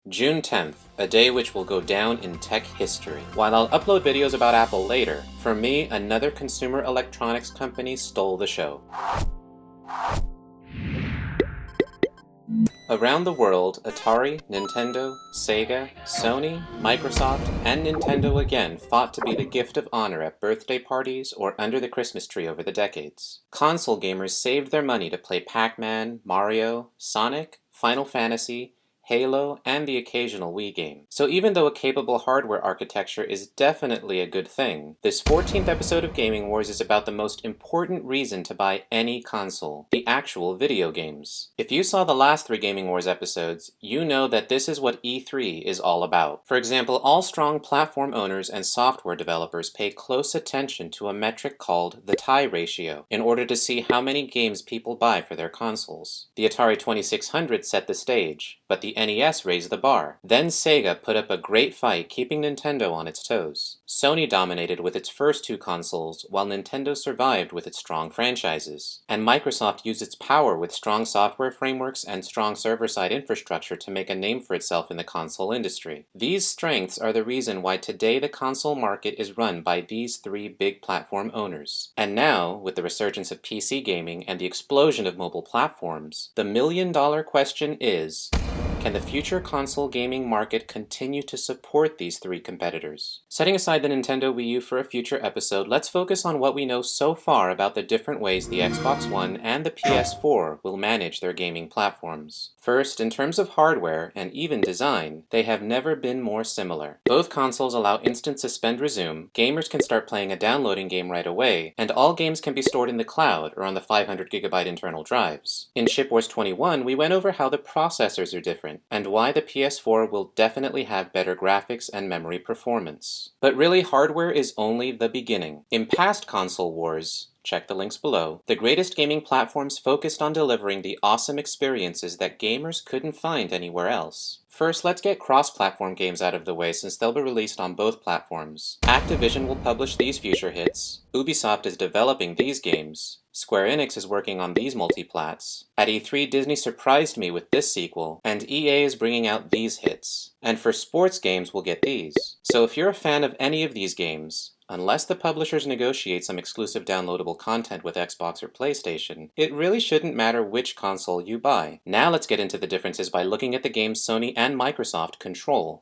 June 10th, a day which will go down in tech history. While I'll upload videos about Apple later, for me, another consumer electronics company stole the show. Around the world, Atari, Nintendo, Sega, Sony, Microsoft, and Nintendo again fought to be the gift of honor at birthday parties or under the Christmas tree over the decades. Console gamers saved their money to play Pac-Man, Mario, Sonic, Final Fantasy, Halo, and the occasional Wii game. So even though a capable hardware architecture is definitely a good thing, this 14th episode of Gaming Wars is about the most important reason to buy any console, the actual video games. If you saw the last 3 Gaming Wars episodes, you know that this is what E3 is all about. For example, all strong platform owners and software developers pay close attention to a metric called the tie ratio in order to see how many games people buy for their consoles. The Atari 2600 set the stage, but the NES raised the bar. Then Sega put up a great fight keeping Nintendo on its toes. Sony dominated with its first 2 consoles, while Nintendo survived with its strong franchises. And Microsoft used its power with strong software frameworks and strong server-side infrastructure to make a name for itself in the console industry. These strengths are the reason why today the console market is run by these 3 big platform owners. And now, with the resurgence of PC gaming and the explosion of mobile platforms, the million-dollar question is, can the future console gaming market continue to support these 3 competitors? Setting aside the Nintendo Wii U for a future episode, let's focus on what we know so far about the different ways the Xbox One and the PS4 will manage their gaming platforms. First, in terms of hardware and even design, they have never been more similar. Both consoles allow instant suspend resume, gamers can start playing a downloading game right away, and all games can be stored in the cloud or on the 500GB internal drives. In Chip Wars 21, we went over how the processors are different, and why the PS4 will definitely have better graphics and memory performance. But really, hardware is only the beginning. In past console wars, check the links below, the greatest gaming platforms focused on delivering the awesome experiences that gamers couldn't find anywhere else. First, let's get cross-platform games out of the way since they'll be released on both platforms. Activision will publish these future hits, Ubisoft is developing these games, Square Enix is working on these multiplats. At E3, Disney surprised me with this sequel, and EA is bringing out these hits. And for sports games, we'll get these. So if you're a fan of any of these games, unless the publishers negotiate some exclusive downloadable content with Xbox or PlayStation, it really shouldn't matter which console you buy. Now let's get into the differences by looking at the games Sony and Microsoft control.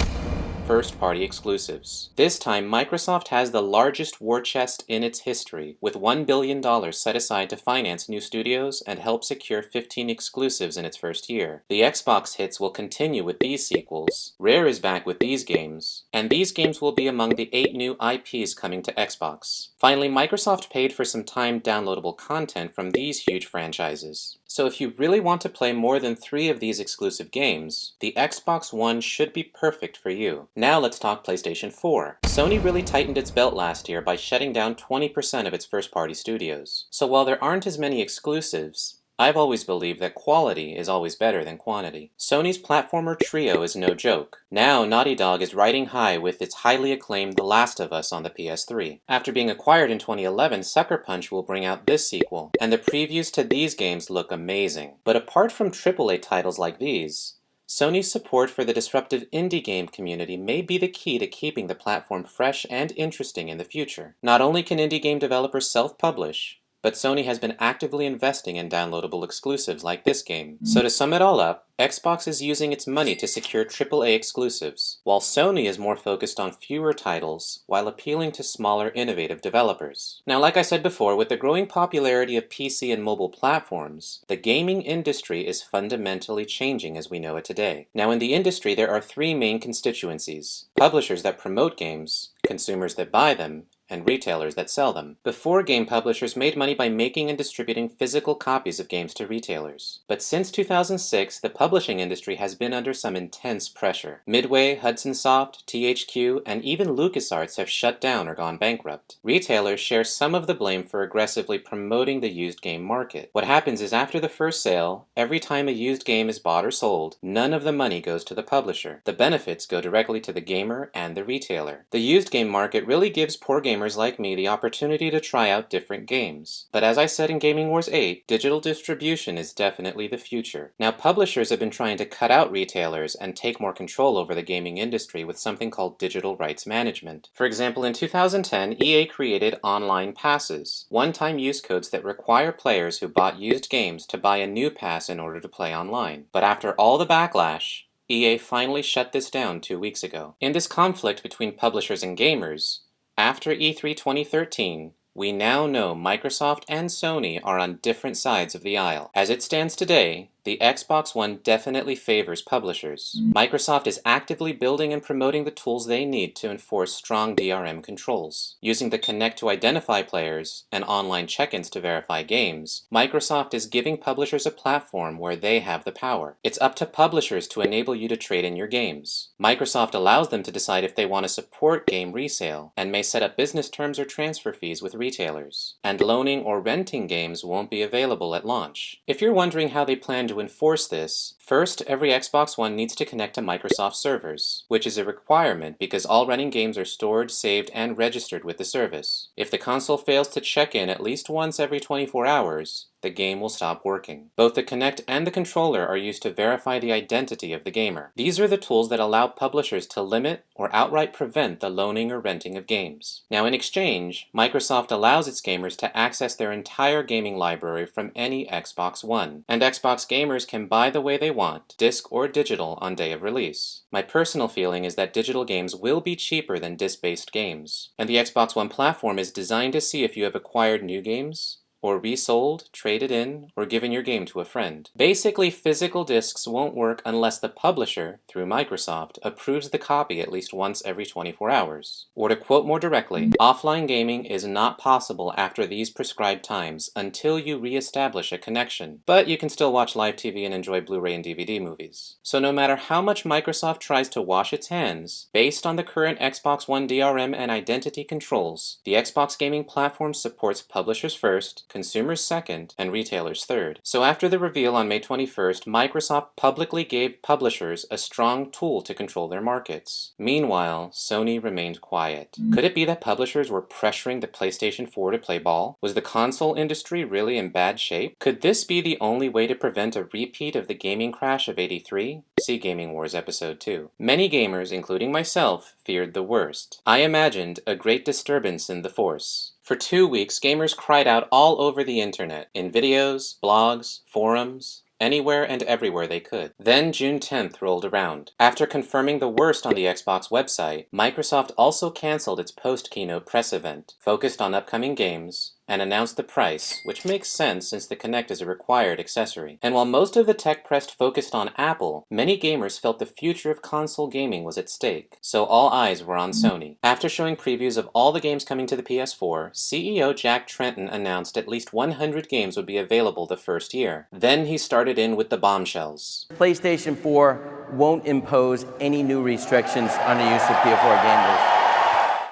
First-party exclusives. This time, Microsoft has the largest war chest in its history, with $1 billion set aside to finance new studios and help secure 15 exclusives in its first year. The Xbox hits will continue with these sequels, Rare is back with these games, and these games will be among the 8 new IPs coming to Xbox. Finally, Microsoft paid for some timed downloadable content from these huge franchises. So if you really want to play more than 3 of these exclusive games, the Xbox One should be perfect for you. Now let's talk PlayStation 4. Sony really tightened its belt last year by shutting down 20% of its first-party studios. So while there aren't as many exclusives, I've always believed that quality is always better than quantity. Sony's platformer trio is no joke. Now Naughty Dog is riding high with its highly acclaimed The Last of Us on the PS3. After being acquired in 2011, Sucker Punch will bring out this sequel, and the previews to these games look amazing. But apart from AAA titles like these, Sony's support for the disruptive indie game community may be the key to keeping the platform fresh and interesting in the future. Not only can indie game developers self-publish, but Sony has been actively investing in downloadable exclusives like this game. So to sum it all up, Xbox is using its money to secure AAA exclusives, while Sony is more focused on fewer titles while appealing to smaller, innovative developers. Now, like I said before, with the growing popularity of PC and mobile platforms, the gaming industry is fundamentally changing as we know it today. Now, in the industry, there are 3 main constituencies: publishers that promote games, consumers that buy them, and retailers that sell them. Before, game publishers made money by making and distributing physical copies of games to retailers. But since 2006, the publishing industry has been under some intense pressure. Midway, Hudson Soft, THQ, and even LucasArts have shut down or gone bankrupt. Retailers share some of the blame for aggressively promoting the used game market. What happens is after the first sale, every time a used game is bought or sold, none of the money goes to the publisher. The benefits go directly to the gamer and the retailer. The used game market really gives poor gamers gamers like me the opportunity to try out different games. But as I said in Gaming Wars 8, digital distribution is definitely the future. Now, publishers have been trying to cut out retailers and take more control over the gaming industry with something called digital rights management. For example, in 2010, EA created online passes, one-time use codes that require players who bought used games to buy a new pass in order to play online. But after all the backlash, EA finally shut this down 2 weeks ago. In this conflict between publishers and gamers, after E3 2013, we now know Microsoft and Sony are on different sides of the aisle. As it stands today, the Xbox One definitely favors publishers. Microsoft is actively building and promoting the tools they need to enforce strong DRM controls. Using the Kinect to identify players and online check-ins to verify games, Microsoft is giving publishers a platform where they have the power. It's up to publishers to enable you to trade in your games. Microsoft allows them to decide if they want to support game resale, and may set up business terms or transfer fees with retailers. And loaning or renting games won't be available at launch. If you're wondering how they plan to enforce this, first, every Xbox One needs to connect to Microsoft servers, which is a requirement because all running games are stored, saved, and registered with the service. If the console fails to check in at least once every 24 hours, the game will stop working. Both the Kinect and the controller are used to verify the identity of the gamer. These are the tools that allow publishers to limit or outright prevent the loaning or renting of games. Now, in exchange, Microsoft allows its gamers to access their entire gaming library from any Xbox One, and Xbox gamers can buy the way they want, disc or digital, on day of release. My personal feeling is that digital games will be cheaper than disc-based games, and the Xbox One platform is designed to see if you have acquired new games, or resold, traded in, or given your game to a friend. Basically, physical discs won't work unless the publisher, through Microsoft, approves the copy at least once every 24 hours. Or to quote more directly, offline gaming is not possible after these prescribed times until you re-establish a connection. But you can still watch live TV and enjoy Blu-ray and DVD movies. So no matter how much Microsoft tries to wash its hands, based on the current Xbox One DRM and identity controls, the Xbox gaming platform supports publishers first, consumers second, and retailers third. So after the reveal on May 21st, Microsoft publicly gave publishers a strong tool to control their markets. Meanwhile, Sony remained quiet. Could it be that publishers were pressuring the PlayStation 4 to play ball? Was the console industry really in bad shape? Could this be the only way to prevent a repeat of the gaming crash of '83? See Gaming Wars Episode 2. Many gamers, including myself, feared the worst. I imagined a great disturbance in the force. For 2 weeks, gamers cried out all over the internet, in videos, blogs, forums, anywhere and everywhere they could. Then June 10th rolled around. After confirming the worst on the Xbox website, Microsoft also canceled its post-keynote press event, focused on upcoming games, and announced the price, which makes sense since the Kinect is a required accessory. And while most of the tech press focused on Apple, many gamers felt the future of console gaming was at stake, so all eyes were on Sony. After showing previews of all the games coming to the PS4, CEO Jack Tretton announced at least 100 games would be available the first year. Then he started in with the bombshells. PlayStation 4 won't impose any new restrictions on the use of PS4 gamers.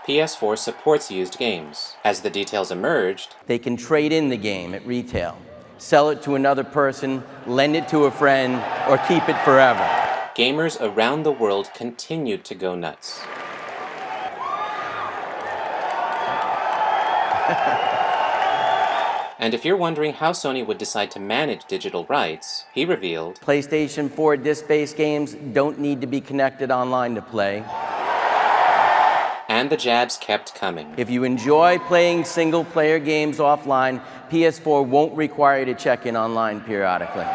PS4 supports used games. As the details emerged, they can trade in the game at retail, sell it to another person, lend it to a friend, or keep it forever. Gamers around the world continued to go nuts. And if you're wondering how Sony would decide to manage digital rights, he revealed, PlayStation 4 disc-based games don't need to be connected online to play. And the jabs kept coming. If you enjoy playing single-player games offline, PS4 won't require you to check in online periodically.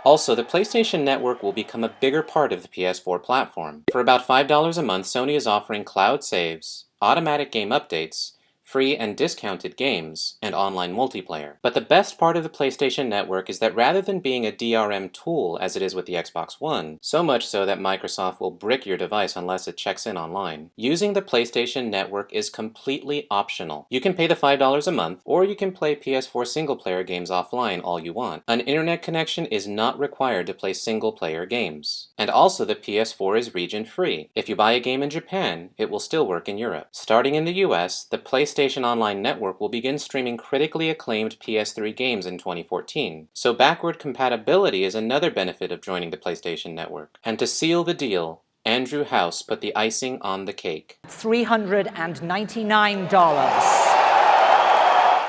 Also, the PlayStation Network will become a bigger part of the PS4 platform. For about $5 a month, Sony is offering cloud saves, automatic game updates, free and discounted games, and online multiplayer. But the best part of the PlayStation Network is that rather than being a DRM tool as it is with the Xbox One, so much so that Microsoft will brick your device unless it checks in online, using the PlayStation Network is completely optional. You can pay the $5 a month, or you can play PS4 single-player games offline all you want. An internet connection is not required to play single-player games. And also the PS4 is region-free. If you buy a game in Japan, it will still work in Europe. Starting in the US, the PlayStation Online Network will begin streaming critically acclaimed PS3 games in 2014. So backward compatibility is another benefit of joining the PlayStation Network. And to seal the deal, Andrew House put the icing on the cake. $399.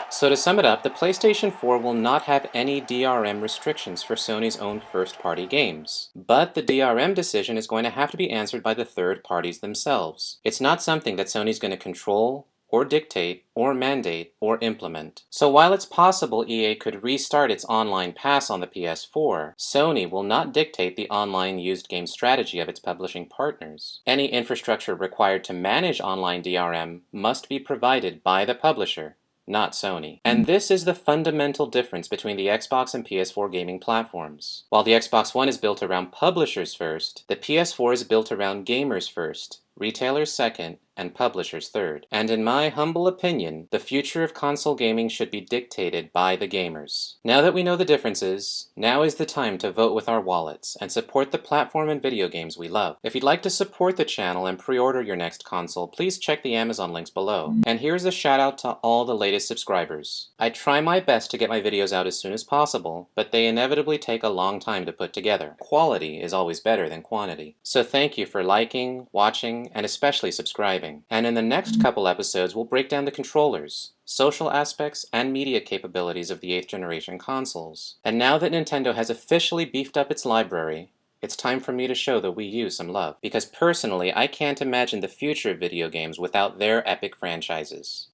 So to sum it up, the PlayStation 4 will not have any DRM restrictions for Sony's own first-party games. But the DRM decision is going to have to be answered by the third parties themselves. It's not something that Sony's going to control, or dictate, or mandate, or implement. So while it's possible EA could restart its online pass on the PS4, Sony will not dictate the online used game strategy of its publishing partners. Any infrastructure required to manage online DRM must be provided by the publisher, not Sony. And this is the fundamental difference between the Xbox and PS4 gaming platforms. While the Xbox One is built around publishers first, the PS4 is built around gamers first, retailers second, and publishers third. And in my humble opinion, the future of console gaming should be dictated by the gamers. Now that we know the differences, now is the time to vote with our wallets and support the platform and video games we love. If you'd like to support the channel and pre-order your next console, please check the Amazon links below. And here's a shout out to all the latest subscribers. I try my best to get my videos out as soon as possible, but they inevitably take a long time to put together. Quality is always better than quantity. So thank you for liking, watching, and especially subscribing. And in the next couple episodes, we'll break down the controllers, social aspects, and media capabilities of the 8th generation consoles. And now that Nintendo has officially beefed up its library, it's time for me to show the Wii U some love. Because personally, I can't imagine the future of video games without their epic franchises.